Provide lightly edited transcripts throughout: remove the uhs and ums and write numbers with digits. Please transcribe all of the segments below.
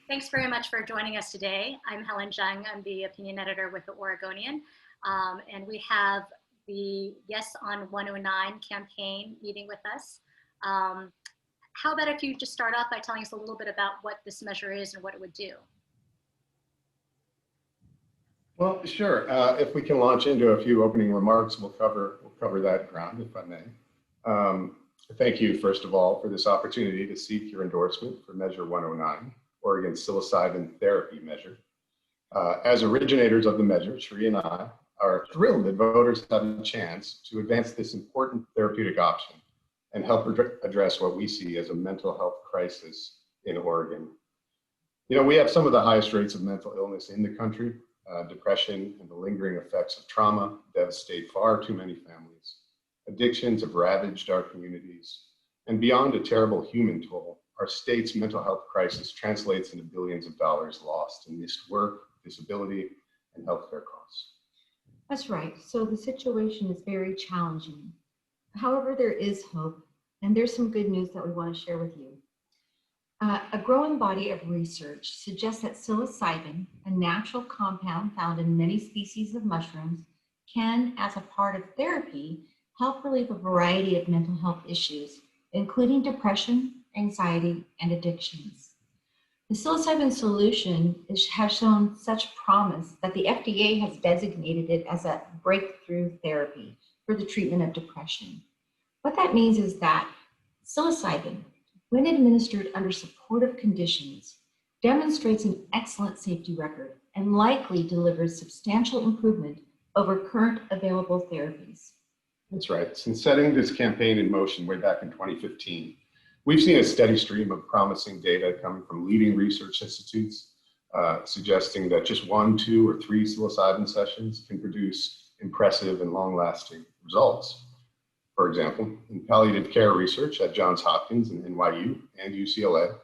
Thanks very much for joining us today. I'm Helen Jung. I'm the opinion editor with the Oregonian. And we have the Yes on 109 campaign meeting with us. How about if you just start off by telling us a little bit about what this measure is and what it would do? Well, sure. If we can launch into a few opening remarks, we'll cover that ground, if I may. Thank you, first of all, for this opportunity to seek your endorsement for Measure 109, Oregon's psilocybin therapy measure. As originators of the measure, Sheree and I are thrilled that voters have a chance to advance this important therapeutic option and help address what we see as a mental health crisis in Oregon. You know, we have some of the highest rates of mental illness in the country. Depression and the lingering effects of trauma devastate far too many families. Addictions have ravaged our communities. And beyond a terrible human toll, our state's mental health crisis translates into billions of dollars lost in missed work, disability, and healthcare costs. That's right. So the situation is very challenging. However, there is hope, and there's some good news that we want to share with you. A growing body of research suggests that psilocybin, a natural compound found in many species of mushrooms, can, as a part of therapy, help relieve a variety of mental health issues, including depression, anxiety, and addictions. The psilocybin solution has shown such promise that the FDA has designated it as a breakthrough therapy for the treatment of depression. What that means is that psilocybin, when administered under supportive conditions, demonstrates an excellent safety record and likely delivers substantial improvement over current available therapies. That's right. Since setting this campaign in motion way back in 2015, we've seen a steady stream of promising data coming from leading research institutes, suggesting that just 1, 2, or 3 psilocybin sessions can produce impressive and long-lasting results. For example, in palliative care research at Johns Hopkins and NYU and UCLA,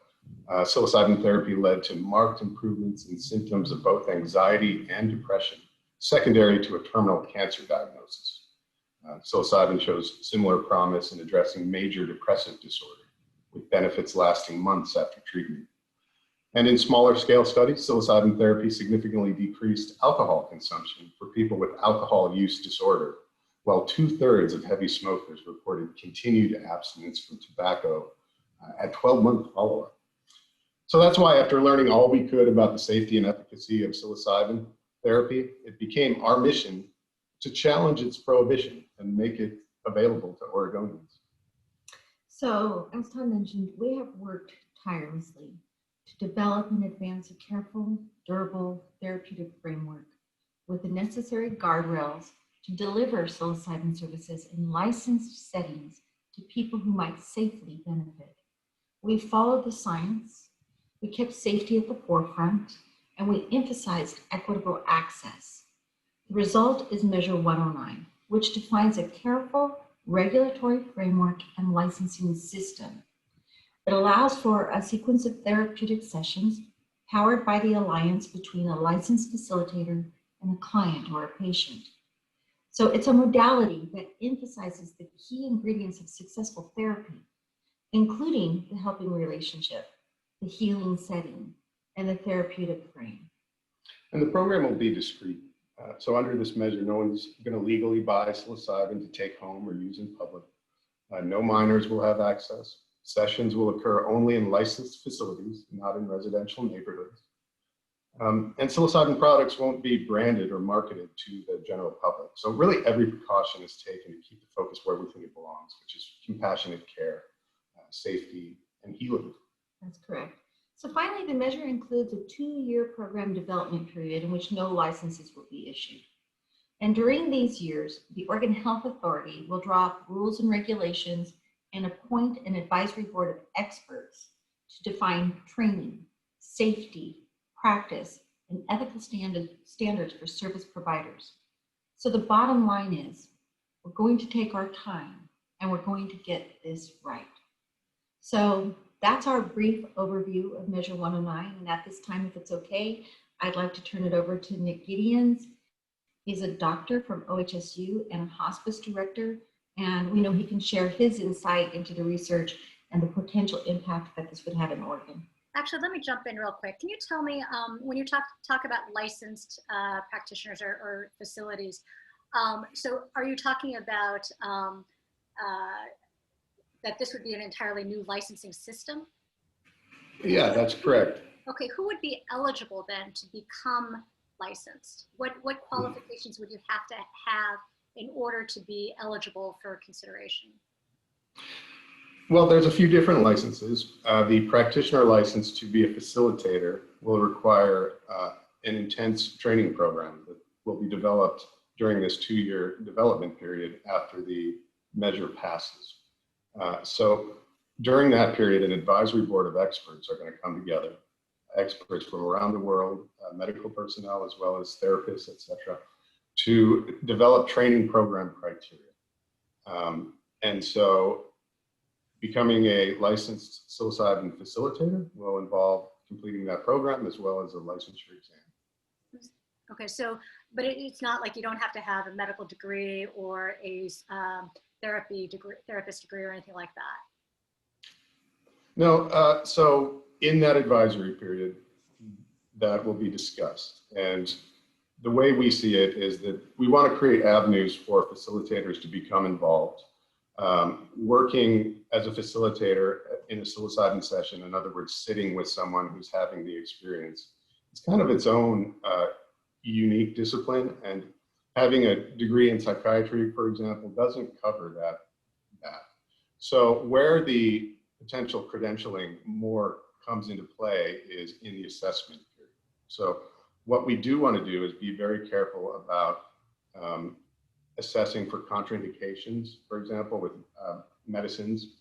psilocybin therapy led to marked improvements in symptoms of both anxiety and depression, secondary to a terminal cancer diagnosis. Psilocybin shows similar promise in addressing major depressive disorder, with benefits lasting months after treatment. And in smaller scale studies, psilocybin therapy significantly decreased alcohol consumption for people with alcohol use disorder, while 2/3 of heavy smokers reported continued abstinence from tobacco at 12-month follow-up. So that's why, after learning all we could about the safety and efficacy of psilocybin therapy, it became our mission to challenge its prohibition and make it available to Oregonians. So, as Tom mentioned, we have worked tirelessly to develop and advance a careful, durable therapeutic framework with the necessary guardrails to deliver psilocybin services in licensed settings to people who might safely benefit. We followed the science, we kept safety at the forefront, and we emphasized equitable access. The result is Measure 109, which defines a careful regulatory framework and licensing system. It allows for a sequence of therapeutic sessions powered by the alliance between a licensed facilitator and a client or a patient. So it's a modality that emphasizes the key ingredients of successful therapy, including the helping relationship, the healing setting, and the therapeutic frame. And the program will be discreet. So under this measure, no one's going to legally buy psilocybin to take home or use in public. No minors will have access. Sessions will occur only in licensed facilities, not in residential neighborhoods. And psilocybin products won't be branded or marketed to the general public. So really every precaution is taken to keep the focus where we think it belongs, which is compassionate care, safety, and healing. That's correct. So finally, the measure includes a 2-year program development period in which no licenses will be issued. And during these years, the Oregon Health Authority will draw up rules and regulations and appoint an advisory board of experts to define training, safety, practice, and ethical standards for service providers. So the bottom line is, we're going to take our time and we're going to get this right. So that's our brief overview of Measure 109. And at this time, if it's okay, I'd like to turn it over to Nick Gideons. He's a doctor from OHSU and a hospice director. And we know he can share his insight into the research and the potential impact that this would have in Oregon. Actually, let me jump in real quick. Can you tell me, when you talk about licensed practitioners or facilities, so are you talking about that this would be an entirely new licensing system? Yeah, that's correct. Okay, who would be eligible then to become licensed? What qualifications would you have to have in order to be eligible for consideration? Well, there's a few different licenses. The practitioner license to be a facilitator will require an intense training program that will be developed during this 2-year development period after the measure passes. So during that period, an advisory board of experts are going to come together, experts from around the world, medical personnel, as well as therapists, et cetera, to develop training program criteria. And so becoming a licensed psilocybin facilitator will involve completing that program as well as a licensure exam. Okay, so, but it's not like you don't have to have a medical degree or a therapist degree or anything like that. No, so in that advisory period, that will be discussed. And the way we see it is that we want to create avenues for facilitators to become involved. Working as a facilitator in a psilocybin session, in other words, sitting with someone who's having the experience, it's kind of its own unique discipline, and having a degree in psychiatry, for example, doesn't cover that. So where the potential credentialing more comes into play is in the assessment period. So what we do want to do is be very careful about assessing for contraindications, for example, with medicines.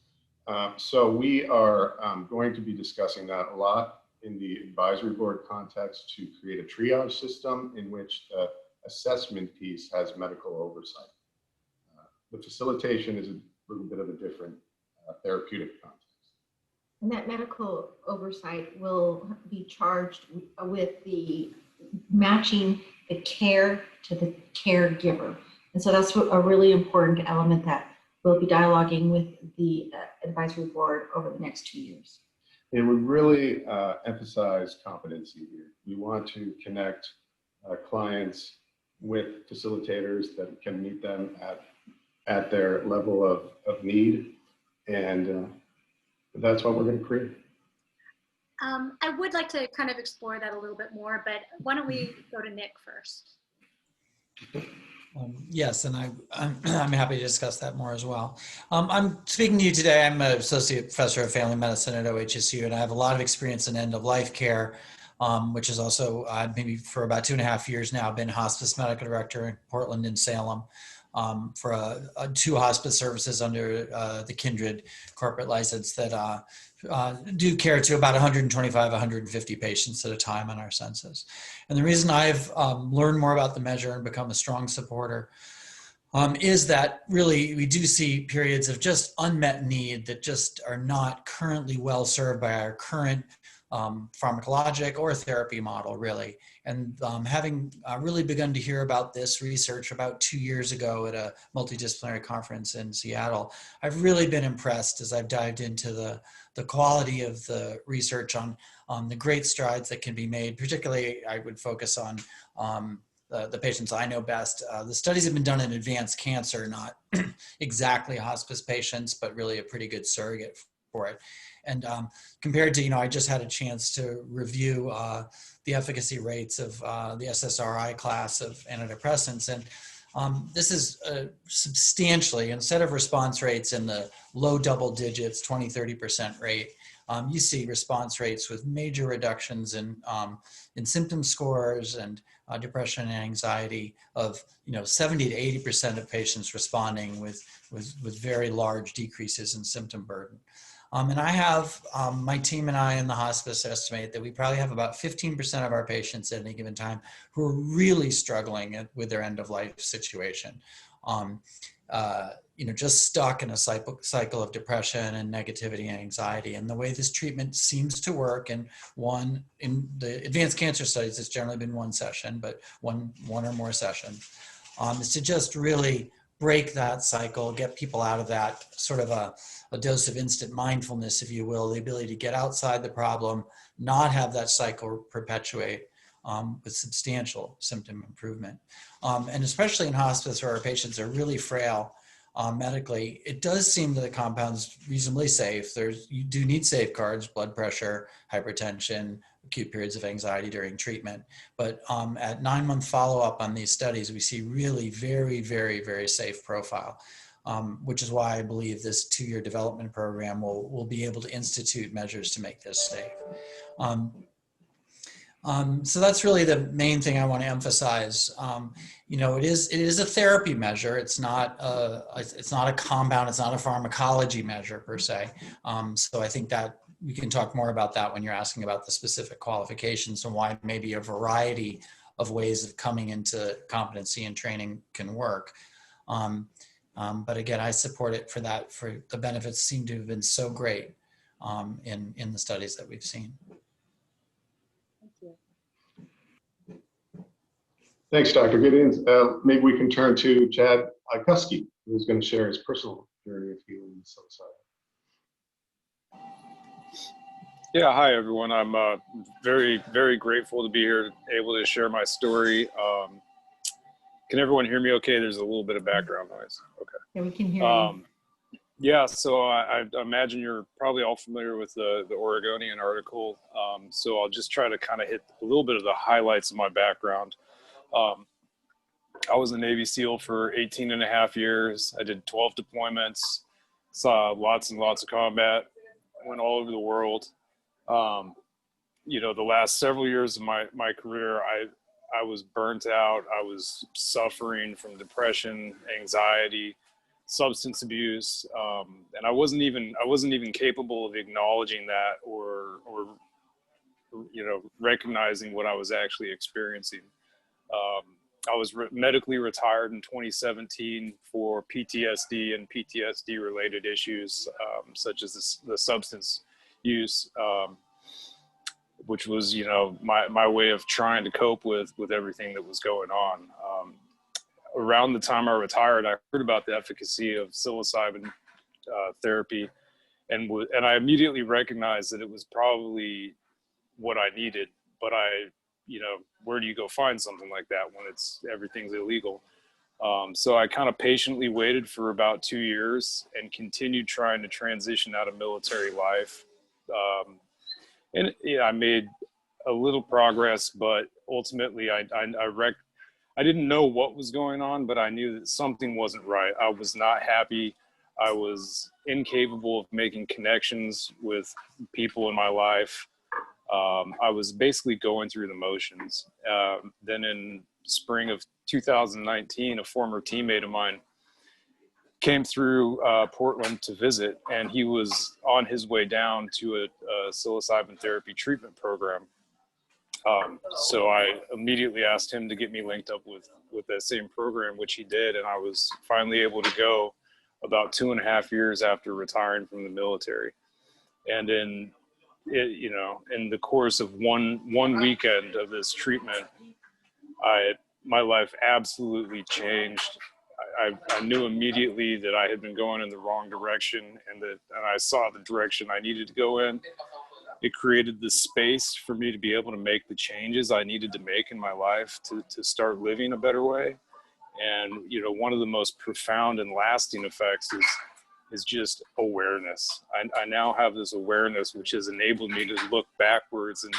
So we are going to be discussing that a lot in the advisory board context to create a triage system in which the assessment piece has medical oversight. The facilitation is a little bit of a different therapeutic context. And that medical oversight will be charged with the matching the care to the caregiver. And so that's a really important element that we'll be dialoguing with the advisory board over the next 2 years. And we really emphasize competency here. We want to connect clients with facilitators that can meet them at their level of need. And that's what we're going to create. I would like to kind of explore that a little bit more, but why don't we go to Nick first? Yes, and I'm happy to discuss that more as well. I'm speaking to you today. I'm an associate professor of family medicine at OHSU, and I have a lot of experience in end-of-life care, which is also maybe for about 2.5 years now, been hospice medical director in Portland and Salem for 2 hospice services under the Kindred corporate license that do care to about 125, 150 patients at a time on our census. And the reason I've learned more about the measure and become a strong supporter is that really we do see periods of just unmet need that just are not currently well served by our current pharmacologic or therapy model, really. And having really begun to hear about this research about 2 years ago at a multidisciplinary conference in Seattle, I've really been impressed as I've dived into the quality of the research on the great strides that can be made. Particularly, I would focus on the patients I know best. The studies have been done in advanced cancer, not exactly hospice patients, but really a pretty good surrogate for it. And compared to, I just had a chance to review the efficacy rates of the SSRI class of antidepressants. And this is substantially, instead of response rates in the low double digits, 20-30% rate, you see response rates with major reductions in symptom scores and depression and anxiety of 70 to 80% of patients responding with very large decreases in symptom burden. And I have, my team and I in the hospice estimate that we probably have about 15% of our patients at any given time who are really struggling with their end-of-life situation. Just stuck in a cycle of depression and negativity and anxiety. And the way this treatment seems to work, and in the advanced cancer studies, it's generally been one session, but one or more sessions, is to just really break that cycle, get people out of that sort of a dose of instant mindfulness, if you will, the ability to get outside the problem, not have that cycle perpetuate with substantial symptom improvement. And especially in hospice where our patients are really frail medically, it does seem that the compound's reasonably safe. You do need safeguards, blood pressure, hypertension, acute periods of anxiety during treatment. But at 9-month follow-up on these studies, we see really very, very, very safe profile, which is why I believe this 2-year development program will be able to institute measures to make this safe. So that's really the main thing I want to emphasize. You know, it is a therapy measure. It's not a compound. It's not a pharmacology measure per se. So I think that we can talk more about that when you're asking about the specific qualifications and why maybe a variety of ways of coming into competency and training can work. But again, I support it for that. For the benefits seem to have been so great in the studies that we've seen. Thanks, Dr. Gideons. Maybe we can turn to Chad Ikuski, who's going to share his personal journey of healing suicide. Yeah, hi everyone. I'm very, very grateful to be here, able to share my story. Can everyone hear me okay? There's a little bit of background noise. Okay. Yeah, we can hear you. Yeah, so I imagine you're probably all familiar with the Oregonian article. So I'll just try to kind of hit a little bit of the highlights of my background. I was a Navy SEAL for 18 and a half years. I did 12 deployments, saw lots and lots of combat, went all over the world. You know, the last several years of my career, I was burnt out. I was suffering from depression, anxiety, substance abuse, and I wasn't even capable of acknowledging that or you know, recognizing what I was actually experiencing. I was medically retired in 2017 for PTSD and PTSD related issues, such as the substance use, which was, you know, my way of trying to cope with everything that was going on. Around the time I retired, I heard about the efficacy of psilocybin therapy, and I immediately recognized that it was probably what I needed. But you know, where do you go find something like that when everything's illegal? So I kind of patiently waited for about 2 years and continued trying to transition out of military life. And yeah, I made a little progress, but ultimately I didn't know what was going on, but I knew that something wasn't right. I was not happy. I was incapable of making connections with people in my life. I was basically going through the motions. Then in spring of 2019, a former teammate of mine came through Portland to visit, and he was on his way down to a psilocybin therapy treatment program. So I immediately asked him to get me linked up with that same program, which he did, and I was finally able to go about 2.5 years after retiring from the military. And in the course of one weekend of this treatment, my life absolutely changed. I knew immediately that I had been going in the wrong direction, and I saw the direction I needed to go in. It created the space for me to be able to make the changes I needed to make in my life to start living a better way. And, you know, one of the most profound and lasting effects is just awareness. I now have this awareness, which has enabled me to look backwards and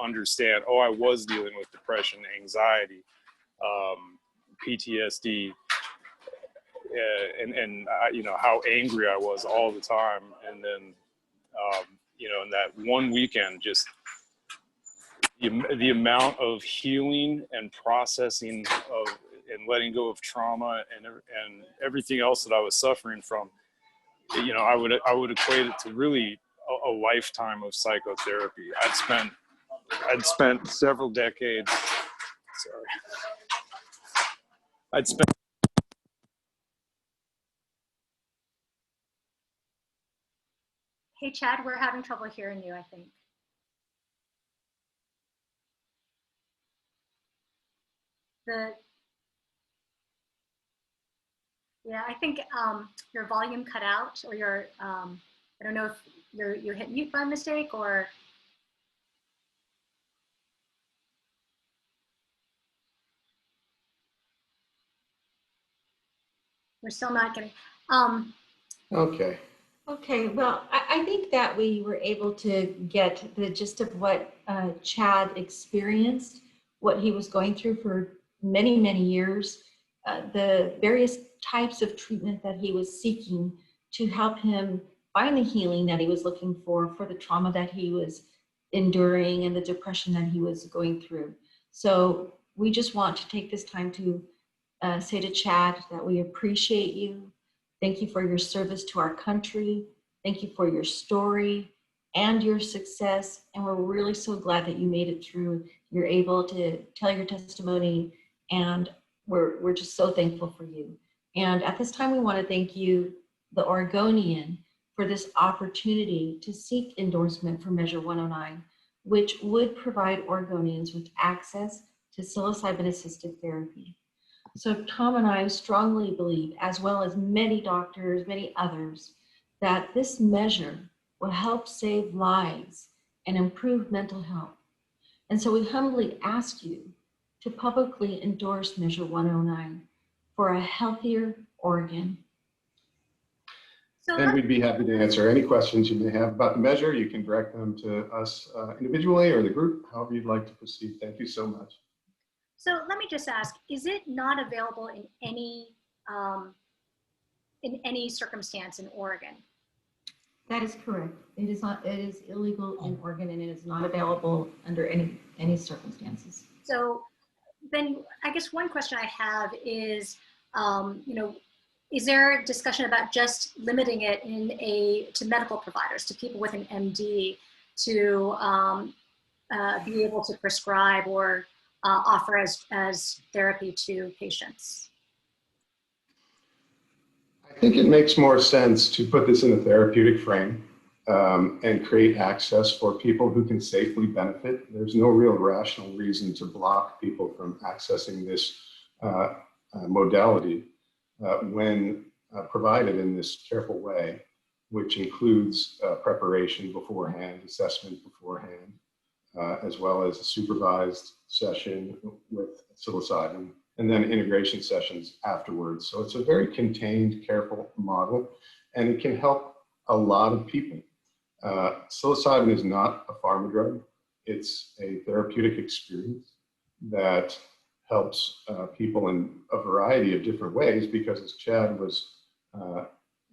understand, oh, I was dealing with depression, anxiety, PTSD, and you know, how angry I was all the time. And then, you know, in that one weekend, just the amount of healing and processing and letting go of trauma and everything else that I was suffering from, you know, I would equate it to really a lifetime of psychotherapy. I'd spent several decades. Sorry. I'd spent. Hey, Chad, we're having trouble hearing you, I think. Yeah, I think your volume cut out, or your, I don't know if you hit mute by mistake, or. We're still not getting, Okay. Okay, well, I think that we were able to get the gist of what Chad experienced, what he was going through for many, many years, the various types of treatment that he was seeking to help him find the healing that he was looking for the trauma that he was enduring and the depression that he was going through. So we just want to take this time to say to Chad that we appreciate you. Thank you for your service to our country. Thank you for your story and your success. And we're really so glad that you made it through. You're able to tell your testimony, and we're just so thankful for you. And at this time, we want to thank you, the Oregonian, for this opportunity to seek endorsement for Measure 109, which would provide Oregonians with access to psilocybin-assisted therapy. So Tom and I strongly believe, as well as many doctors, many others, that this measure will help save lives and improve mental health. And so we humbly ask you to publicly endorse Measure 109 for a healthier Oregon. And we'd be happy to answer any questions you may have about the measure. You can direct them to us individually or the group, however you'd like to proceed. Thank you so much. So let me just ask, is it not available in any circumstance in Oregon? That is correct. It is not. It is illegal in Oregon, and it is not available under any circumstances. So then I guess one question I have is, is there a discussion about just limiting it to medical providers, to people with an MD, to be able to prescribe or offer as therapy to patients? I think it makes more sense to put this in a therapeutic frame and create access for people who can safely benefit. There's no real rational reason to block people from accessing this modality when provided in this careful way, which includes preparation beforehand, assessment beforehand, as well as a supervised session with psilocybin, and then integration sessions afterwards. So it's a very contained, careful model, and it can help a lot of people. Psilocybin is not a pharma drug. It's a therapeutic experience that helps people in a variety of different ways, because as Chad was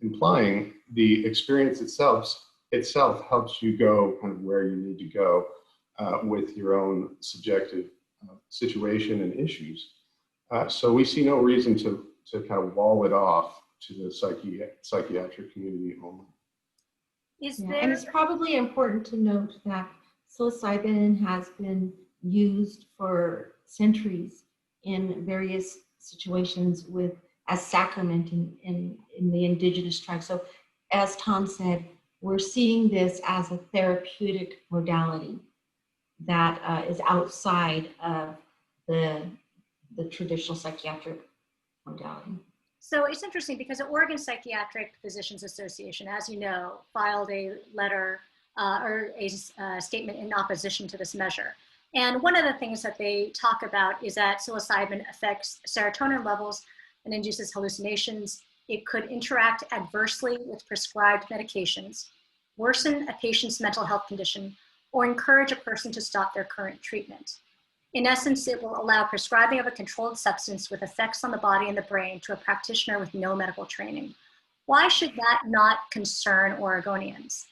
implying, the experience itself helps you go kind of where you need to go with your own subjective situation and issues. So we see no reason to kind of wall it off to the psychiatric community only. And it's probably important to note that psilocybin has been used for centuries in various situations as sacrament in the indigenous tribes. So as Tom said, we're seeing this as a therapeutic modality that is outside of the traditional psychiatric modality. So it's interesting because the Oregon Psychiatric Physicians Association, as you know, filed a letter or a statement in opposition to this measure. And one of the things that they talk about is that psilocybin affects serotonin levels and induces hallucinations. It could interact adversely with prescribed medications, worsen a patient's mental health condition, or encourage a person to stop their current treatment. In essence, it will allow prescribing of a controlled substance with effects on the body and the brain to a practitioner with no medical training. Why should that not concern Oregonians?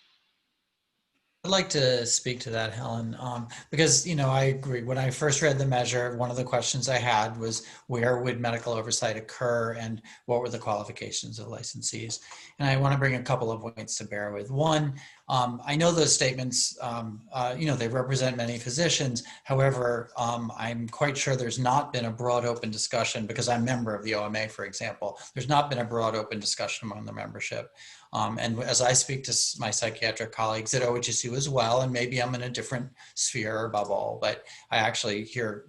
I'd like to speak to that, Helen, because, I agree. When I first read the measure, one of the questions I had was, where would medical oversight occur and what were the qualifications of licensees? And I want to bring a couple of points to bear with. One, I know those statements, they represent many physicians. However, I'm quite sure there's not been a broad open discussion, because I'm a member of the OMA, for example. There's not been a broad open discussion among the membership. And as I speak to my psychiatric colleagues at OHSU as well, and maybe I'm in a different sphere or bubble, but I actually hear,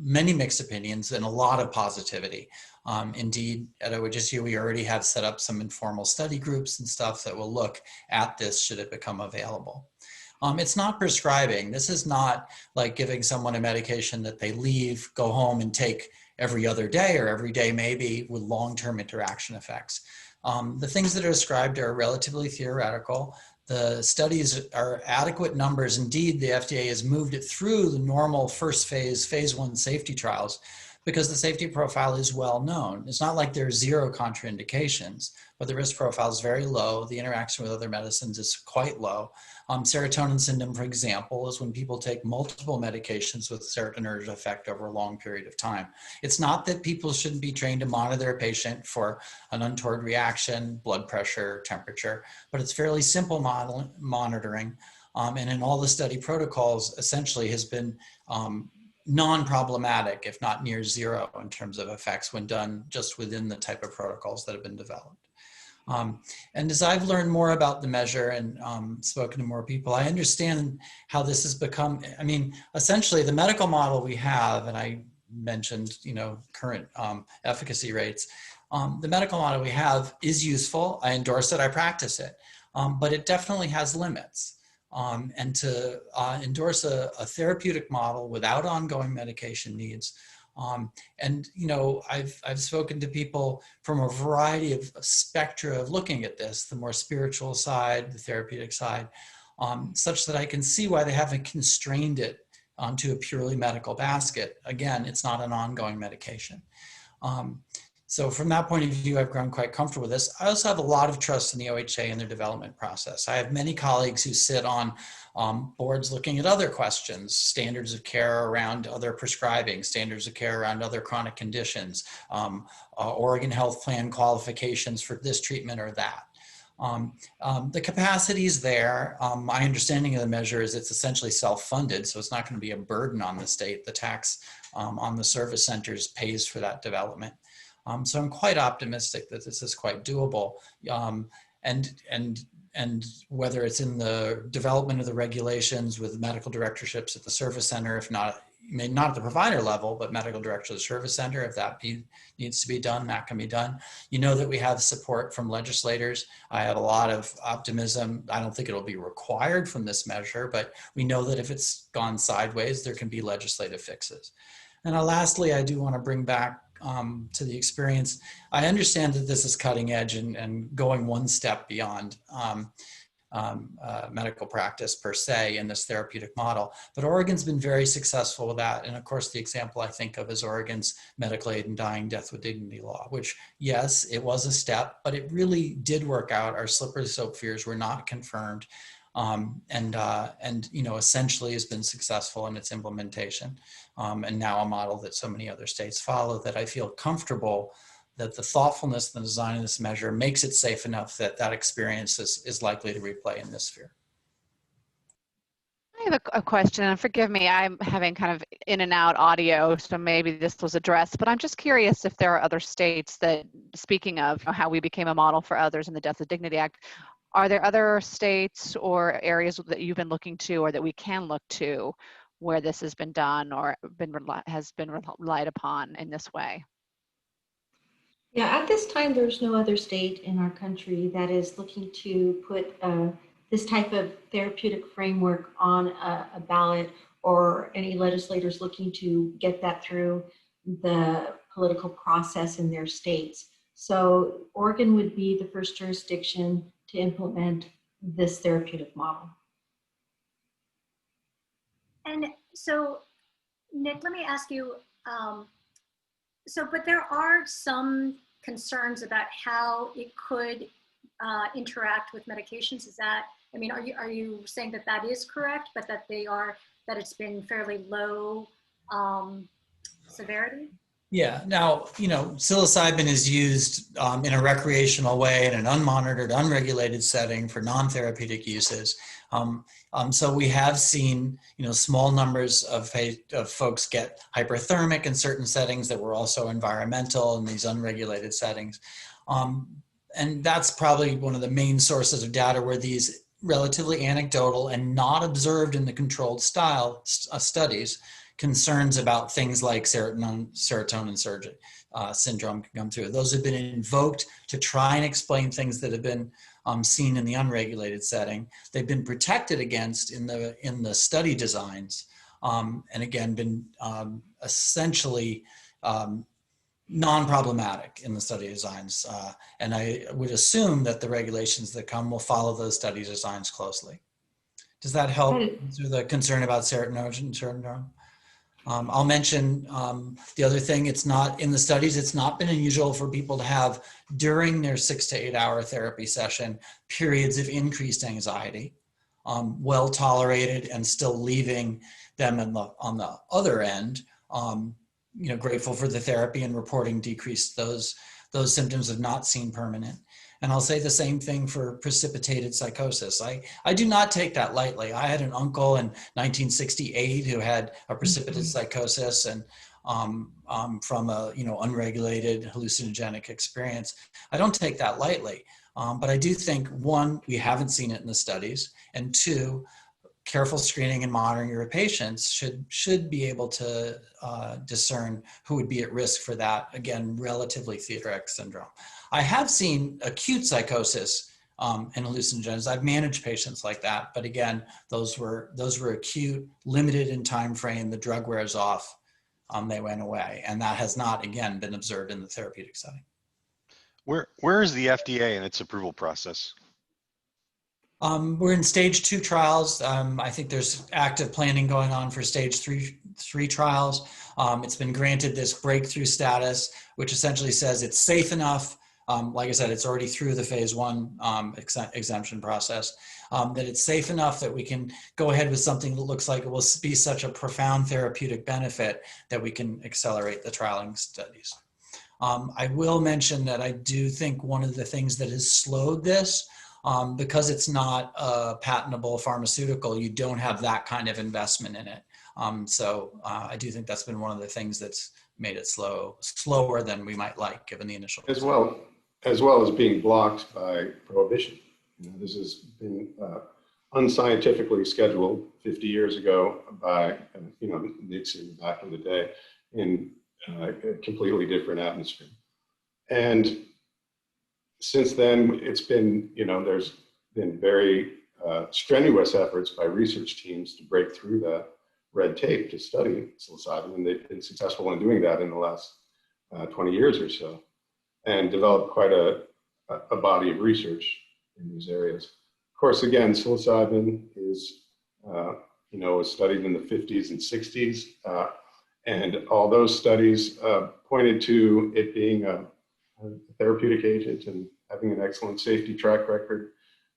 many mixed opinions and a lot of positivity. Indeed, at OHSU, we already have set up some informal study groups and stuff that will look at this should it become available. It's not prescribing. This is not like giving someone a medication that they leave, go home and take every other day or every day maybe with long-term interaction effects. The things that are described are relatively theoretical. The studies are adequate numbers. Indeed, the FDA has moved it through the normal first phase 1 safety trials because the safety profile is well known. It's not like there's zero contraindications, but the risk profile is very low. The interaction with other medicines is quite low. Serotonin syndrome, for example, is when people take multiple medications with serotonergic effect over a long period of time. It's not that people shouldn't be trained to monitor a patient for an untoward reaction, blood pressure, temperature, but it's fairly simple monitoring. And in all the study protocols, essentially has been non-problematic, if not near zero in terms of effects when done just within the type of protocols that have been developed. And as I've learned more about the measure and spoken to more people, I understand how this has become, essentially the medical model we have, and I mentioned, current efficacy rates, the medical model we have is useful. I endorse it, I practice it, but it definitely has limits. And to endorse a therapeutic model without ongoing medication needs. I've spoken to people from a variety of spectra of looking at this, the more spiritual side, the therapeutic side, such that I can see why they haven't constrained it onto a purely medical basket. Again, it's not an ongoing medication. So from that point of view, I've grown quite comfortable with this. I also have a lot of trust in the OHA and their development process. I have many colleagues who sit on boards looking at other questions, standards of care around other prescribing, standards of care around other chronic conditions, Oregon Health Plan qualifications for this treatment or that. The capacity is there. My understanding of the measure is it's essentially self-funded, so it's not going to be a burden on the state. The tax on the service centers pays for that development. So I'm quite optimistic that this is quite doable. And whether it's in the development of the regulations with medical directorships at the service center, if not, not at the provider level, but medical director of the service center, if that needs to be done, that can be done. You know that we have support from legislators. I have a lot of optimism. I don't think it'll be required from this measure, but we know that if it's gone sideways, there can be legislative fixes. And lastly, I do want to bring back to the experience. I understand that this is cutting edge and going one step beyond medical practice per se in this therapeutic model, but Oregon's been very successful with that. And of course, the example I think of is Oregon's medical aid in dying death with dignity law, which yes, it was a step, but it really did work out. Our slippery slope fears were not confirmed. Essentially has been successful in its implementation. And now a model that so many other states follow, that I feel comfortable that the thoughtfulness and the design of this measure makes it safe enough that that experience is likely to replay in this sphere. I have a question, and forgive me, I'm having kind of in and out audio, so maybe this was addressed, but I'm just curious if there are other states that, speaking of how we became a model for others in the Death with Dignity Act, are there other states or areas that you've been looking to or that we can look to where this has been done or has been relied upon in this way? Yeah, at this time, there's no other state in our country that is looking to put this type of therapeutic framework on a ballot, or any legislators looking to get that through the political process in their states. So Oregon would be the first jurisdiction to implement this therapeutic model. And so, Nick, let me ask you, but there are some concerns about how it could interact with medications. Is that, are you saying that that is correct, but that it's been fairly low severity? Yeah, now, psilocybin is used in a recreational way in an unmonitored, unregulated setting for non-therapeutic uses. So we have seen, small numbers of folks get hyperthermic in certain settings that were also environmental in these unregulated settings. and that's probably one of the main sources of data where these relatively anecdotal and not observed in the controlled style studies, concerns about things like serotonin syndrome can come through. Those have been invoked to try and explain things that have been seen in the unregulated setting. They've been protected against in the study designs, and again been essentially non-problematic in the study designs. And I would assume that the regulations that come will follow those study designs closely. Does that help answer the concern about serotonin syndrome? I'll mention the other thing, it's not in the studies, it's not been unusual for people to have during their 6 to 8 hour therapy session periods of increased anxiety, well tolerated and still leaving them on the other end, grateful for the therapy and reporting decreased those symptoms have not seen permanent. And I'll say the same thing for precipitated psychosis. I do not take that lightly. I had an uncle in 1968 who had a precipitated psychosis and from a unregulated hallucinogenic experience. I don't take that lightly, but I do think, one, we haven't seen it in the studies, and two, careful screening and monitoring your patients should be able to discern who would be at risk for that, again, relatively theater X syndrome. I have seen acute psychosis and hallucinogens. I've managed patients like that, but again, those were acute, limited in time frame. The drug wears off, they went away, and that has not, again, been observed in the therapeutic setting. Where is the FDA in its approval process? We're in stage 2 trials. I think there's active planning going on for stage 3 trials. It's been granted this breakthrough status, which essentially says it's safe enough. Like I said, it's already through the phase 1 exemption process, that it's safe enough that we can go ahead with something that looks like it will be such a profound therapeutic benefit that we can accelerate the trialing studies. I will mention that I do think one of the things that has slowed this, because it's not a patentable pharmaceutical, you don't have that kind of investment in it. So I do think that's been one of the things that's made it slower than we might like, given the initial. As well as being blocked by prohibition. This has been unscientifically scheduled 50 years ago by Nixon back in the day in a completely different atmosphere. And since then, it's been, there's been very strenuous efforts by research teams to break through the red tape to study psilocybin, and they've been successful in doing that in the last 20 years or so, and developed quite a body of research in these areas. Of course, again, psilocybin is, was studied in the 50s and 60s, and all those studies pointed to it being a therapeutic agent and having an excellent safety track record.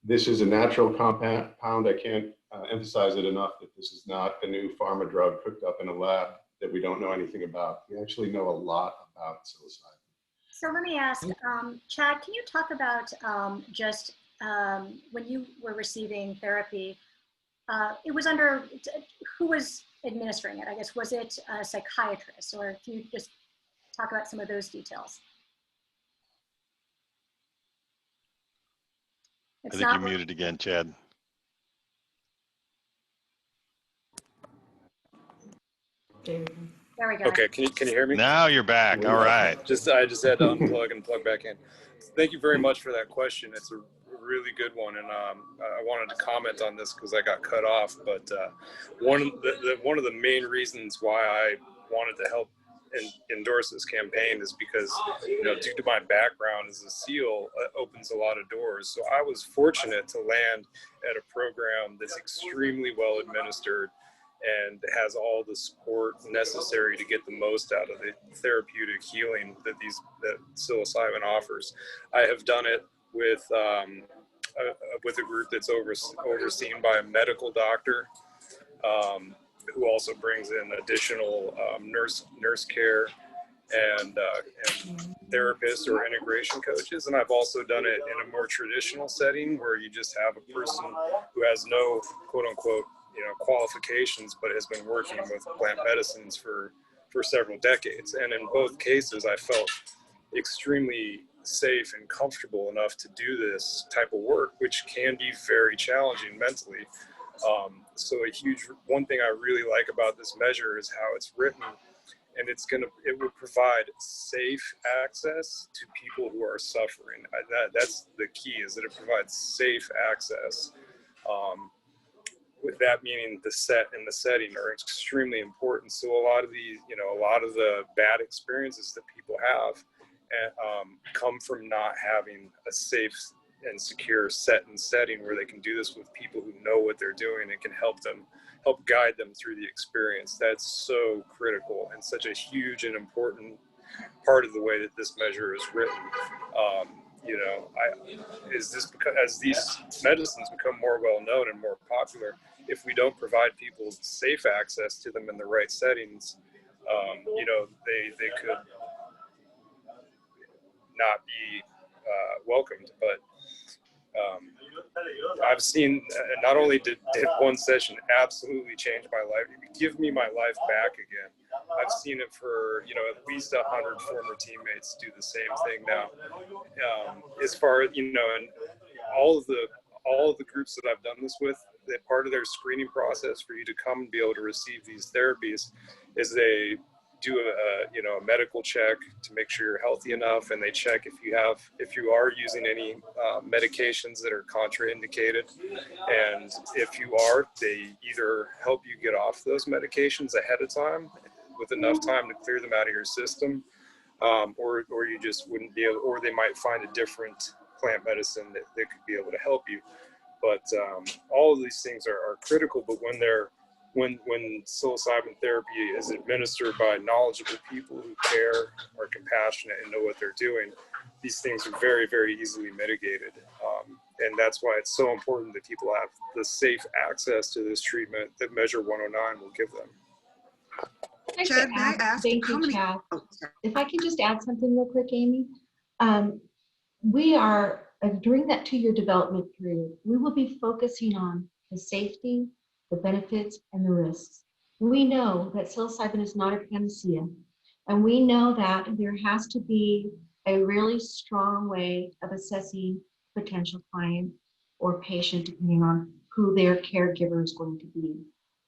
This is a natural compound. I can't emphasize it enough that this is not a new pharma drug cooked up in a lab that we don't know anything about. We actually know a lot about psilocybin. So let me ask, Chad, can you talk about just when you were receiving therapy, it was under, who was administering it? I guess, was it a psychiatrist, or can you just talk about some of those details? I think you're muted again, Chad. There we go. Okay, can you hear me? Now you're back. All right. I just had to unplug and plug back in. Thank you very much for that question. It's a really good one, and I wanted to comment on this because I got cut off. But one of the main reasons why I wanted to help endorse this campaign is because, due to my background as a SEAL, it opens a lot of doors. So I was fortunate to land at a program that's extremely well administered and has all the support necessary to get the most out of the therapeutic healing that psilocybin offers. I have done it with a group that's overseen by a medical doctor, who also brings in additional nurse care and therapists or integration coaches. And I've also done it in a more traditional setting where you just have a person who has no quote unquote qualifications, but has been working with plant medicines for several decades. And in both cases, I felt extremely safe and comfortable enough to do this type of work, which can be very challenging mentally. So one thing I really like about this measure is how it's written, and it will provide safe access to people who are suffering. That's the key, is that it provides safe access. With that meaning the set and the setting are extremely important. So a lot of the bad experiences that people have come from not having a safe and secure set and setting where they can do this with people who know what they're doing and can help guide them through the experience. That's so critical and such a huge and important part of the way that this measure is written. As these medicines become more well known and more popular, if we don't provide people safe access to them in the right settings, they could not be welcomed. But I've seen, not only did one session absolutely change my life, give me my life back again. I've seen it for, at least 100 former teammates do the same thing now. As far as, and all of the groups that I've done this with, that part of their screening process for you to come and be able to receive these therapies is they do a medical check to make sure you're healthy enough, and they check if you are using any medications that are contraindicated, and if you are, they either help you get off those medications ahead of time with enough time to clear them out of your system, or you just wouldn't be able, or they might find a different plant medicine that could be able to help you. But all of these things are critical. But when psilocybin therapy is administered by knowledgeable people who care, are compassionate, and know what they're doing, these things are very, very easily mitigated. And that's why it's so important that people have the safe access to this treatment that Measure 109 will give them. Chad, may I ask Thank how you, many? Chad. Oh, sorry. If I can just add something real quick, Amy. We are, during that 2-year development period, we will be focusing on the safety, the benefits, and the risks. We know that psilocybin is not a panacea, and we know that there has to be a really strong way of assessing potential client or patient, depending on who their caregiver is going to be.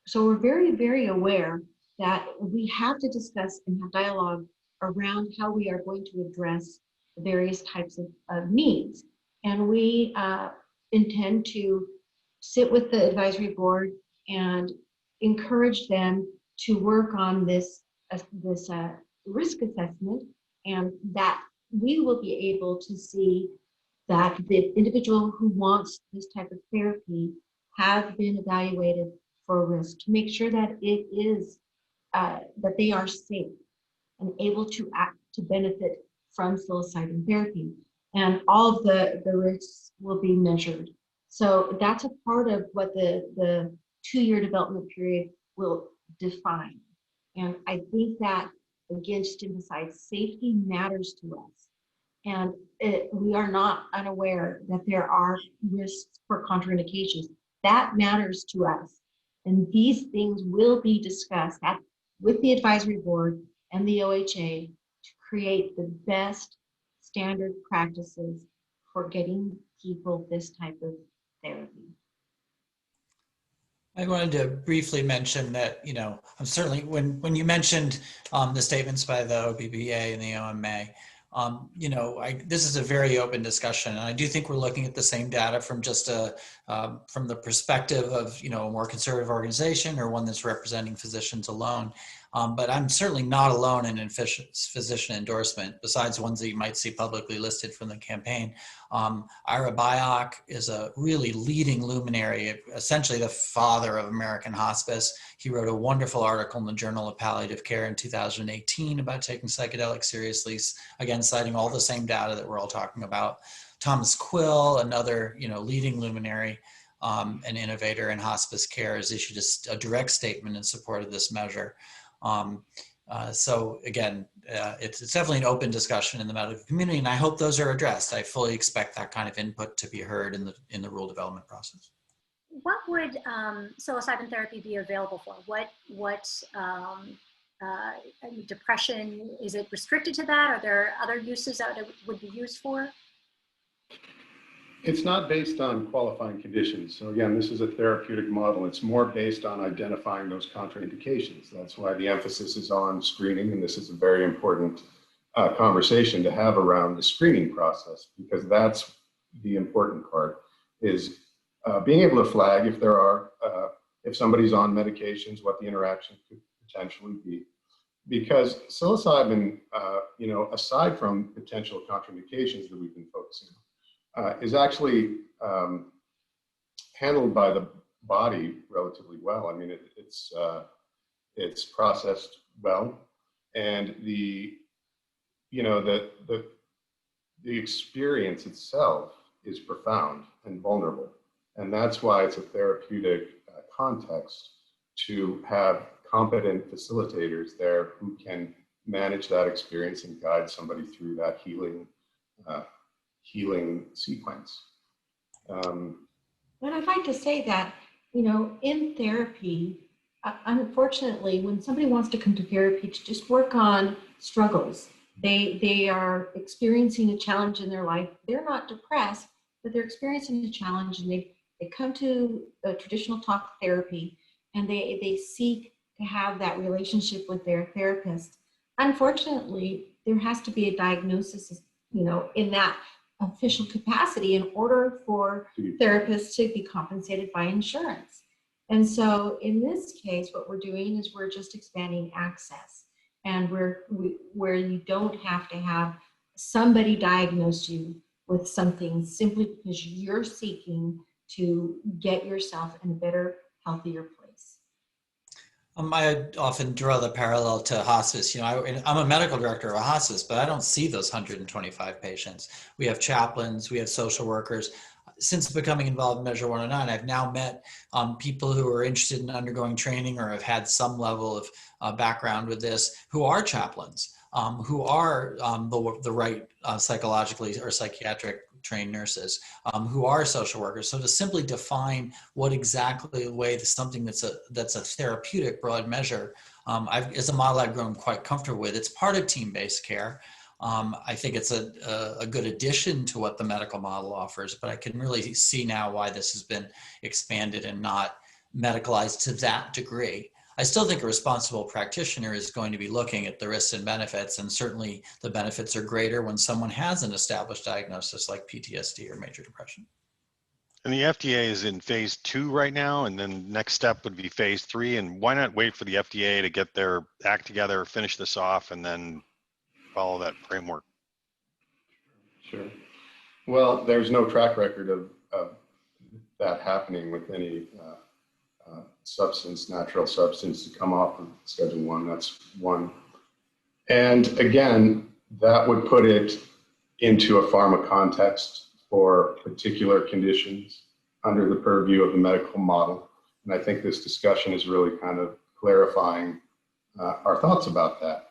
So we're very, very aware that we have to discuss and have dialogue around how we are going to address the various types of needs. And we intend to sit with the advisory board and encourage them to work on this risk assessment, and that we will be able to see that the individual who wants this type of therapy have been evaluated for risk, to make sure that it is that they are safe and able to benefit from psilocybin therapy, and all of the risks will be measured. So that's a part of what the 2-year development period will define. And I think that, again, just to emphasize, safety matters to us. And we are not unaware that there are risks for contraindications. That matters to us. And these things will be discussed with the advisory board and the OHA to create the best standard practices for getting people this type of therapy. I wanted to briefly mention that, I'm certainly, when you mentioned the statements by the OBBA and the OMA, this is a very open discussion, and I do think we're looking at the same data from just from the perspective of a more conservative organization or one that's representing physicians alone. But I'm certainly not alone in physician endorsement, besides ones that you might see publicly listed from the campaign. Ira Byock is a really leading luminary, essentially the father of American hospice. He wrote a wonderful article in the Journal of Palliative Care in 2018 about taking psychedelics seriously, again, citing all the same data that we're all talking about. Thomas Quill, another leading luminary and innovator in hospice care, has issued a direct statement in support of this measure. So again, it's definitely an open discussion in the medical community, and I hope those are addressed. I fully expect that kind of input to be heard in the rule development process. What would psilocybin therapy be available for? What depression, is it restricted to that? Are there other uses that it would be used for? It's not based on qualifying conditions. So again, this is a therapeutic model. It's more based on identifying those contraindications. That's why the emphasis is on screening, and this is a very important conversation to have around the screening process, because that's the important part, is being able to flag if there are, if somebody's on medications, what the interaction could potentially be. Because psilocybin, aside from potential contraindications that we've been focusing on, is actually handled by the body relatively well. I mean, it's processed well, and the experience itself is profound and vulnerable, and that's why it's a therapeutic context to have competent facilitators there who can manage that experience and guide somebody through that healing sequence. But I'd like to say that, in therapy, unfortunately, when somebody wants to come to therapy to just work on struggles, they are experiencing a challenge in their life. They're not depressed, but they're experiencing a challenge, and they come to a traditional talk therapy, and they seek to have that relationship with their therapist. Unfortunately, there has to be a diagnosis, in that official capacity in order for therapists to be compensated by insurance. And so in this case, what we're doing is we're just expanding access, and where you don't have to have somebody diagnose you with something simply because you're seeking to get yourself in a better, healthier place. I often draw the parallel to hospice. I'm a medical director of a hospice, but I don't see those 125 patients. We have chaplains, we have social workers. Since becoming involved in Measure 109, I've now met people who are interested in undergoing training or have had some level of background with this, who are chaplains, who are the right psychologically or psychiatric trained nurses, who are social workers. So to simply define what exactly the way to something that's a therapeutic broad measure, it's a model I've grown quite comfortable with. It's part of team-based care. I think it's a good addition to what the medical model offers, but I can really see now why this has been expanded and not medicalized to that degree. I still think a responsible practitioner is going to be looking at the risks and benefits, and certainly the benefits are greater when someone has an established diagnosis like PTSD or major depression. And the FDA is in phase 2 right now, and then next step would be phase 3. And why not wait for the FDA to get their act together, finish this off, and then follow that framework? Sure. Well, there's no track record of that happening with any natural substance to come off of Schedule 1. That's one. And again, that would put it into a pharma context for particular conditions under the purview of the medical model. And I think this discussion is really kind of clarifying our thoughts about that.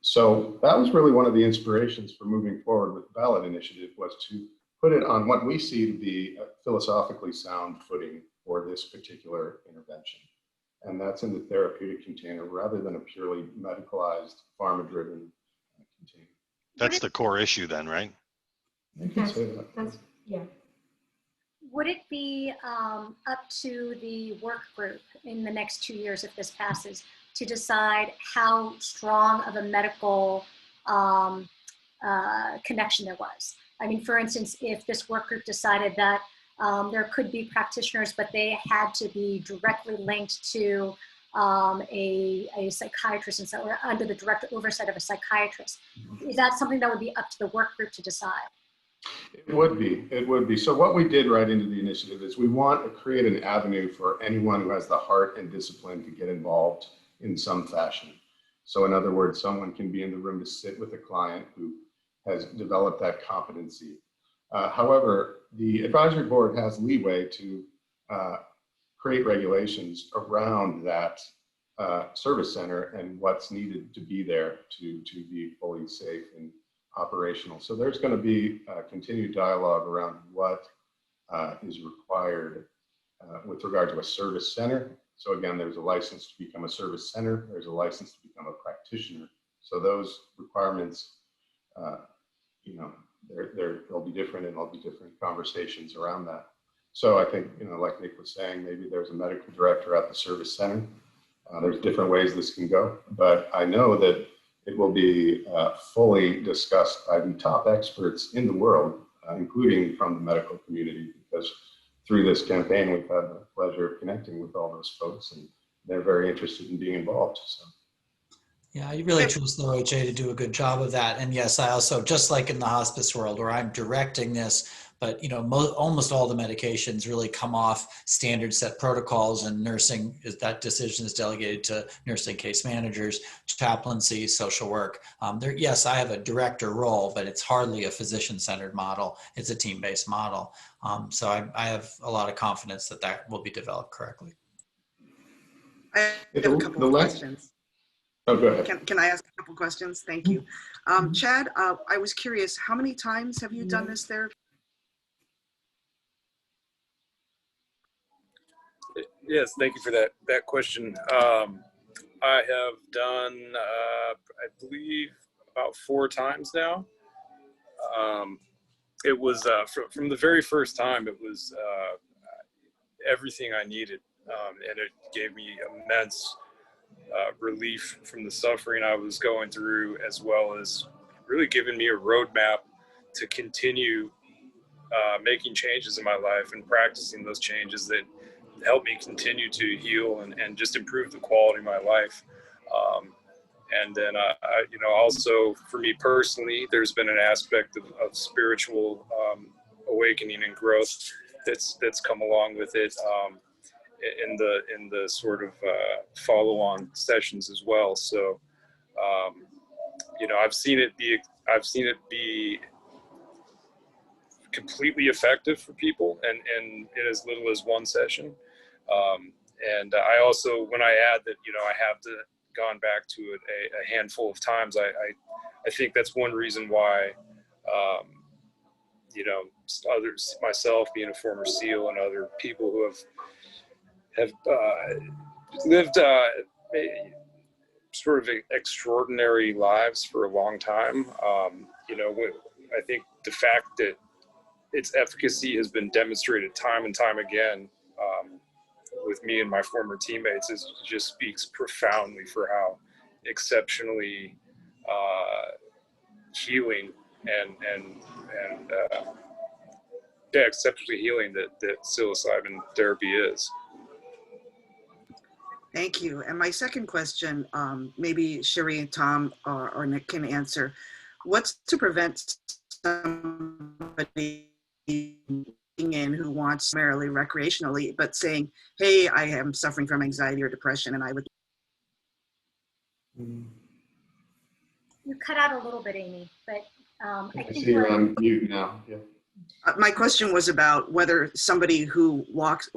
So that was really one of the inspirations for moving forward with the ballot initiative, was to put it on what we see to be a philosophically sound footing for this particular intervention. And that's in the therapeutic container rather than a purely medicalized, pharma-driven container. That's the core issue then, right? I can say that. Yeah. Would it be up to the work group in the next 2 years, if this passes, to decide how strong of a medical connection there was? I mean, for instance, if this work group decided that there could be practitioners, but they had to be directly linked to a psychiatrist, and so, or under the direct oversight of a psychiatrist, is that something that would be up to the work group to decide? It would be. So what we did right into the initiative is we want to create an avenue for anyone who has the heart and discipline to get involved in some fashion. So in other words, someone can be in the room to sit with a client who has developed that competency. However, the advisory board has leeway to create regulations around that service center and what's needed to be there to be fully safe and operational. So there's going to be continued dialogue around what is required with regard to a service center So again, there's a license to become a service center. There's a license to become a practitioner. So those requirements, you know, they'll be different, and there'll be different conversations around that. So I think, you know, like Nick was saying, maybe there's a medical director at the service center. There's different ways this can go, but I know that it will be fully discussed by the top experts in the world, including from the medical community, because through this campaign, we've had the pleasure of connecting with all those folks, and they're very interested in being involved. So. Yeah, I really trust the OHA to do a good job of that. And yes, I also, just like in the hospice world where I'm directing this, but you know, almost all the medications really come off standard set protocols, and nursing, that decision is delegated to nursing case managers, chaplaincy, social work. Yes, I have a director role, but it's hardly a physician-centered model. It's a team-based model. So I have a lot of confidence that that will be developed correctly. I have a couple of questions. Oh, go ahead. Can I ask a couple questions? Thank you. Chad, I was curious, how many times have you done this therapy? Yes, thank you for that question. I have done, I believe, about 4 times now. It was from the very first time. It was everything I needed, and it gave me immense relief from the suffering I was going through, as well as really giving me a roadmap to continue making changes in my life and practicing those changes that help me continue to heal and just improve the quality of my life. And then, you know, also for me personally, there's been an aspect of spiritual awakening and growth that's come along with it in the sort of follow-on sessions as well. So, you know, I've seen it be completely effective for people, and in as little as 1 session. And I also, when I add that, you know, I have gone back to it a handful of times, I think that's one reason why, you know, others, myself being a former SEAL, and other people who have lived sort of extraordinary lives for a long time. You know, I think the fact that its efficacy has been demonstrated time and time again with me and my former teammates just speaks profoundly for how exceptionally healing and exceptionally healing that psilocybin therapy is. Thank you. And my second question, maybe Sherry and Tom or Nick can answer. What's to prevent somebody in who wants primarily recreationally, but saying, hey, I am suffering from anxiety or depression, and I would. You cut out a little bit, Amy, but I I think see you're on mute now. Yeah. My question was about whether somebody who walks,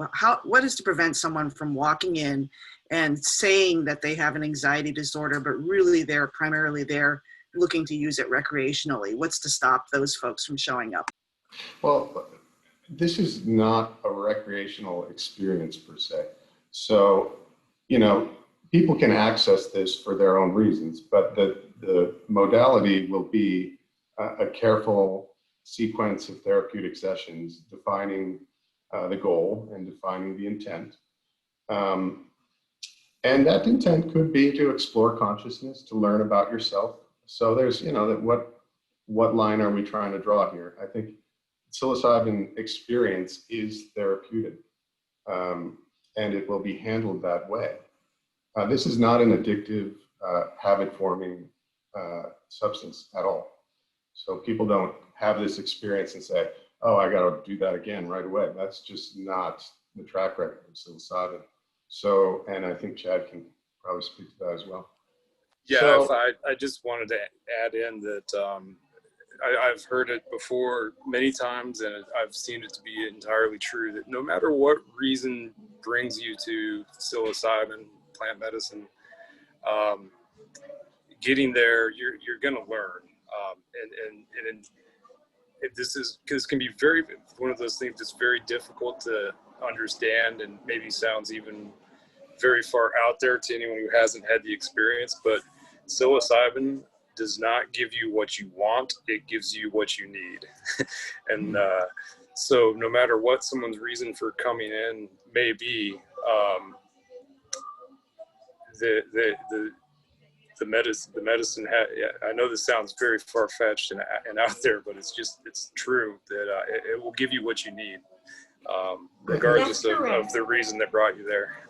what is to prevent someone from walking in and saying that they have an anxiety disorder, but really they're primarily there looking to use it recreationally? What's to stop those folks from showing up? Well, this is not a recreational experience per se. So, you know, people can access this for their own reasons, but the modality will be a careful sequence of therapeutic sessions defining the goal and defining the intent. And that intent could be to explore consciousness, to learn about yourself. So there's, you know, what line are we trying to draw here? I think psilocybin experience is therapeutic, and it will be handled that way. This is not an addictive, habit-forming substance at all. So people don't have this experience and say, oh, I got to do that again right away. That's just not the track record of psilocybin. So, and I think Chad can probably speak to that as well. Yeah, so, I just wanted to add in that I've heard it before many times, and I've seen it to be entirely true, that no matter what reason brings you to psilocybin, plant medicine, getting there, you're going to learn. And this is, because it can be one of those things that's very difficult to understand, and maybe sounds even very far out there to anyone who hasn't had the experience, but psilocybin does not give you what you want, it gives you what you need. And so no matter what someone's reason for coming in may be, the medicine I know this sounds very far-fetched and out there, but it's true that it will give you what you need, regardless of the reason that brought you there.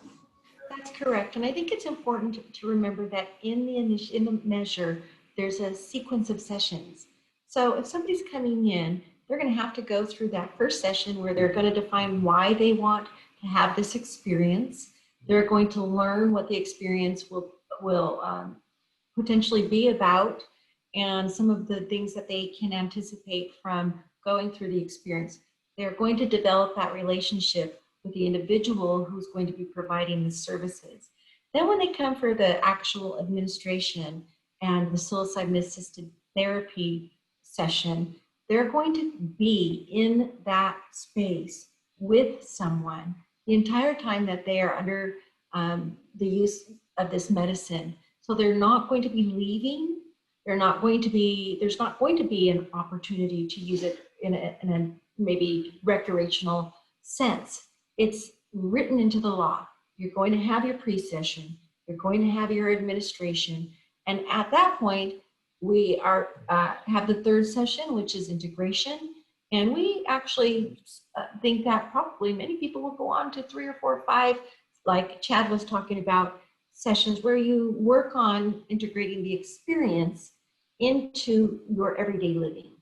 That's correct. And I think it's important to remember that in the measure, there's a sequence of sessions. So if somebody's coming in, they're going to have to go through that first session where they're going to define why they want to have this experience. They're going to learn what the experience will potentially be about, and some of the things that they can anticipate from going through the experience. They're going to develop that relationship with the individual who's going to be providing the services. Then when they come for the actual administration and the psilocybin-assisted therapy session, they're going to be in that space with someone the entire time that they are under the use of this medicine. So they're not going to be leaving. There's not going to be an opportunity to use it in a maybe recreational sense. It's written into the law. You're going to have your pre-session. You're going to have your administration. And at that point, we have the third session, which is integration. And we actually think that probably many people will go on to 3 or 4 or 5, like Chad was talking about, sessions where you work on integrating the experience into your everyday living.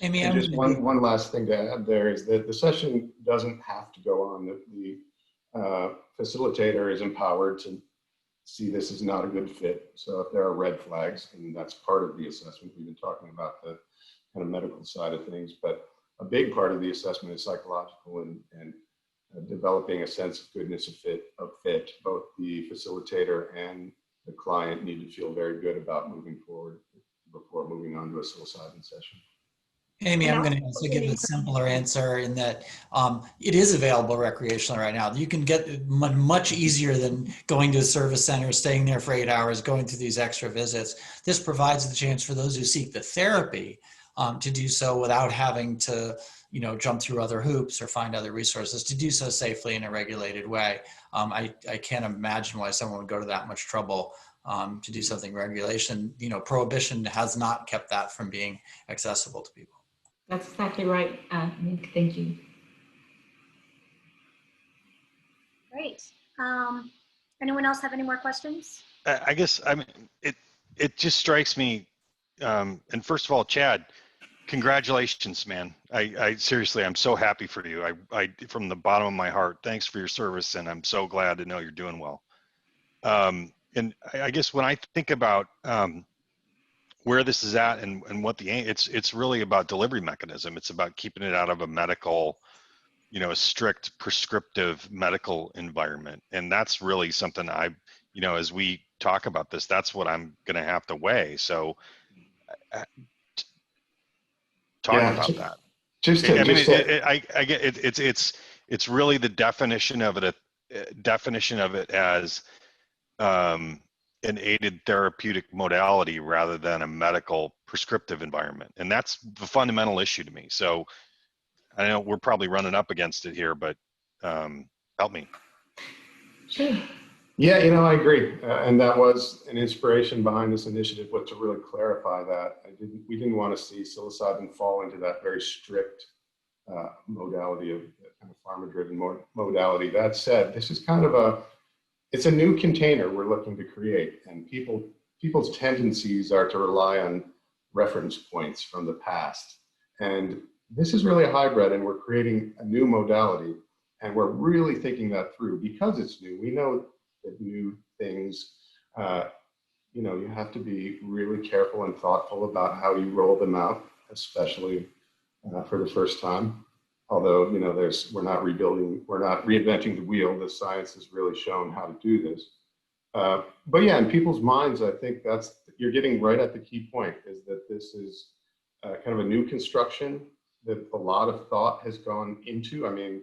Amy, and just one last thing to add there is that the session doesn't have to go on. The facilitator is empowered to see this is not a good fit. So if there are red flags, and that's part of the assessment, we've been talking about the kind of medical side of things, but a big part of the assessment is psychological and developing a sense of goodness of fit. Both the facilitator and the client need to feel very good about moving forward before moving on to a psilocybin session. Amy, I'm going to also give a simpler answer in that it is available recreationally right now. You can get much easier than going to a service center, staying there for 8 hours, going through these extra visits. This provides the chance for those who seek the therapy to do so without having to jump through other hoops or find other resources, to do so safely in a regulated way. I can't imagine why someone would go to that much trouble to do something regulation. Prohibition has not kept that from being accessible to people. That's exactly right, Nick. Thank you. Great. Anyone else have any more questions? I guess, it just strikes me, and first of all, Chad, congratulations, man. I seriously, I'm so happy for you. I from the bottom of my heart, thanks for your service, and I'm so glad to know you're doing well. And I guess when I think about where this is at and what it's really about delivery mechanism. It's about keeping it out of a medical, a strict prescriptive medical environment. And that's really something as we talk about this, that's what I'm going to have to weigh. So talk about that. I get it's really the definition of it as an aided therapeutic modality rather than a medical prescriptive environment. And that's the fundamental issue to me. So I know we're probably running up against it here, but help me. Sure. Yeah, I agree. And that was an inspiration behind this initiative, was to really clarify that. We didn't want to see psilocybin fall into that very strict modality of kind of pharma-driven modality. That said, this is kind of it's a new container we're looking to create, and people's tendencies are to rely on reference points from the past. And this is really a hybrid, and we're creating a new modality, and we're really thinking that through because it's new. We know that new things, you have to be really careful and thoughtful about how you roll them out, especially for the first time. Although, we're not reinventing the wheel. The science has really shown how to do this. But yeah, in people's minds, I think you're getting right at the key point, is that this is kind of a new construction that a lot of thought has gone into. I mean,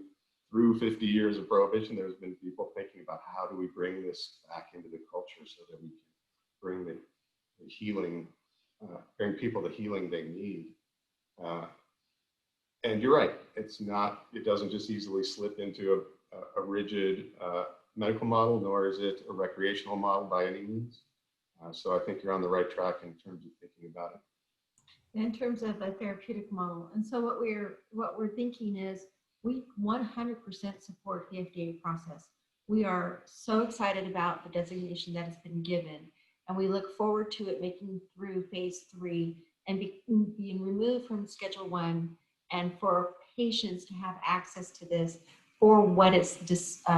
through 50 years of prohibition, there's been people thinking about how do we bring this back into the culture so that we can bring the healing, bring people the healing they need. And you're right, it's not, it doesn't just easily slip into a rigid medical model, nor is it a recreational model by any means. So I think you're on the right track in terms of thinking about it. In terms of a therapeutic model. And so what we're thinking is we 100% support the FDA process. We are so excited about the designation that has been given, and we look forward to it making through phase 3 and being removed from Schedule 1, and for patients to have access to this for what it's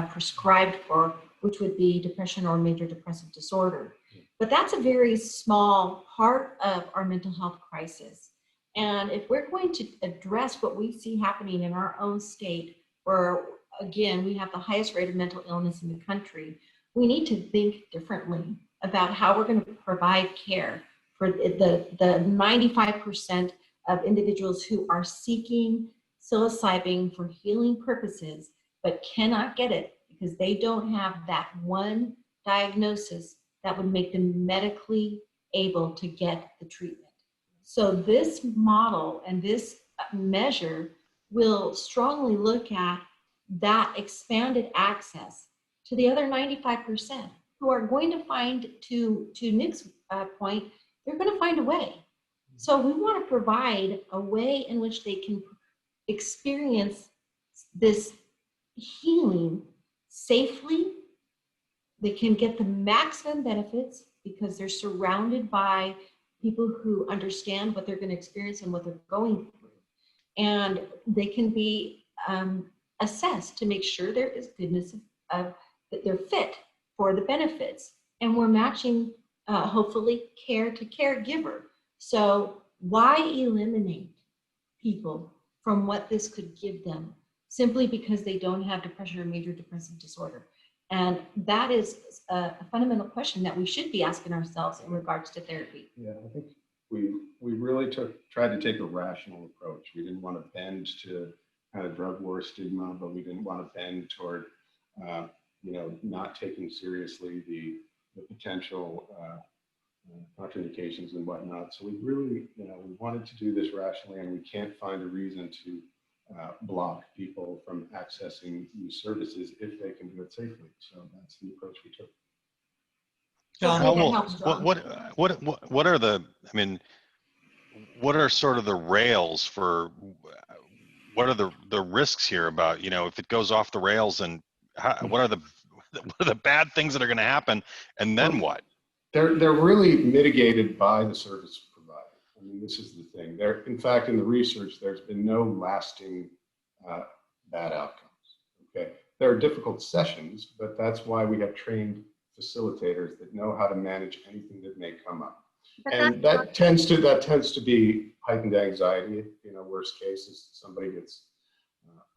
prescribed for, which would be depression or major depressive disorder. But that's a very small part of our mental health crisis. And if we're going to address what we see happening in our own state, where again, we have the highest rate of mental illness in the country, we need to think differently about how we're going to provide care for the 95% of individuals who are seeking psilocybin for healing purposes, but cannot get it because they don't have that one diagnosis that would make them medically able to get the treatment. So this model and this measure will strongly look at that expanded access to the other 95% who are going to find, to Nick's point, they're going to find a way. So we want to provide a way in which they can experience this healing safely. They can get the maximum benefits because they're surrounded by people who understand what they're going to experience and what they're going through. And they can be assessed to make sure there is goodness of that they're fit for the benefits. And we're matching, hopefully, care to caregiver. So why eliminate people from what this could give them simply because they don't have depression or major depressive disorder? And that is a fundamental question that we should be asking ourselves in regards to therapy. Yeah, I think we really tried to take a rational approach. We didn't want to bend to kind of drug war stigma, but we didn't want to bend toward, not taking seriously the potential contraindications and whatnot. So we really, we wanted to do this rationally, and we can't find a reason to block people from accessing these services if they can do it safely. So that's the approach we took. John, what are the, I mean, what are sort of the rails for, what are the risks here about, if it goes off the rails, and what are the bad things that are going to happen, and then what? They're really mitigated by the service provider. I mean, this is the thing. In fact, in the research, there's been no lasting bad outcomes. Okay, there are difficult sessions, but that's why we have trained facilitators that know how to manage anything that may come up. And that tends to be heightened anxiety. Worst case is somebody gets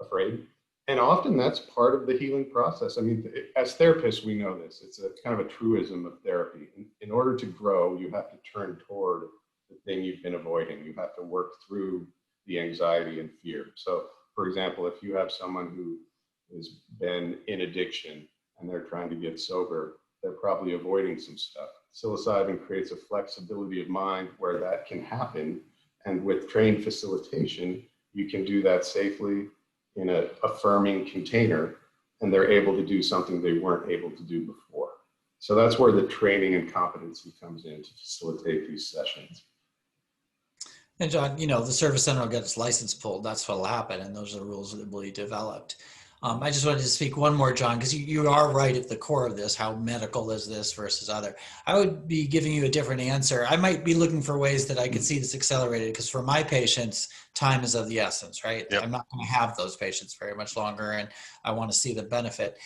afraid. And often that's part of the healing process. I mean, as therapists, we know this. It's a kind of a truism of therapy. In order to grow, you have to turn toward the thing you've been avoiding. You have to work through the anxiety and fear. So, for example, if you have someone who has been in addiction and they're trying to get sober, they're probably avoiding some stuff. Psilocybin creates a flexibility of mind where that can happen. And with trained facilitation, you can do that safely in an affirming container, and they're able to do something they weren't able to do before. So that's where the training and competency comes in to facilitate these sessions. And John, the service center will get its license pulled. That's what'll happen, and those are the rules that will be developed. I just wanted to speak one more, John, because you are right at the core of this. How medical is this versus other? I would be giving you a different answer. I might be looking for ways that I could see this accelerated, because for my patients, time is of the essence, right? Yep. I'm not going to have those patients very much longer, and I want to see the benefit.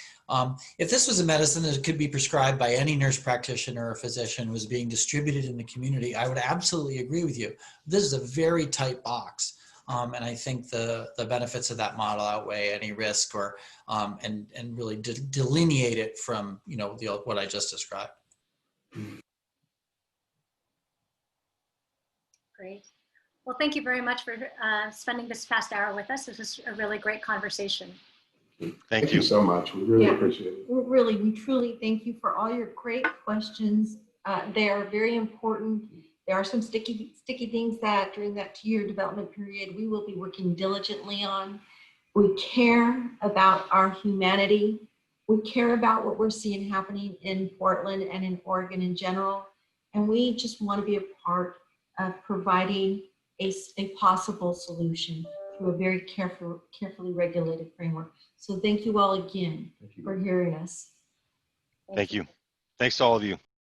If this was a medicine that could be prescribed by any nurse practitioner or physician, was being distributed in the community, I would absolutely agree with you. This is a very tight box. And I think the benefits of that model outweigh any risk, or and really delineate it from what I just described. Great. Well, thank you very much for spending this past hour with us. This was a really great conversation. Thank you. so much. We really Yeah. appreciate it. We truly thank you for all your great questions. They are very important. There are some sticky things that during that 2-year development period, we will be working diligently on. We care about our humanity. We care about what we're seeing happening in Portland and in Oregon in general. And we just want to be a part of providing a possible solution through a very carefully regulated framework. So thank you all again for hearing us. Thank you. Thanks to all of you.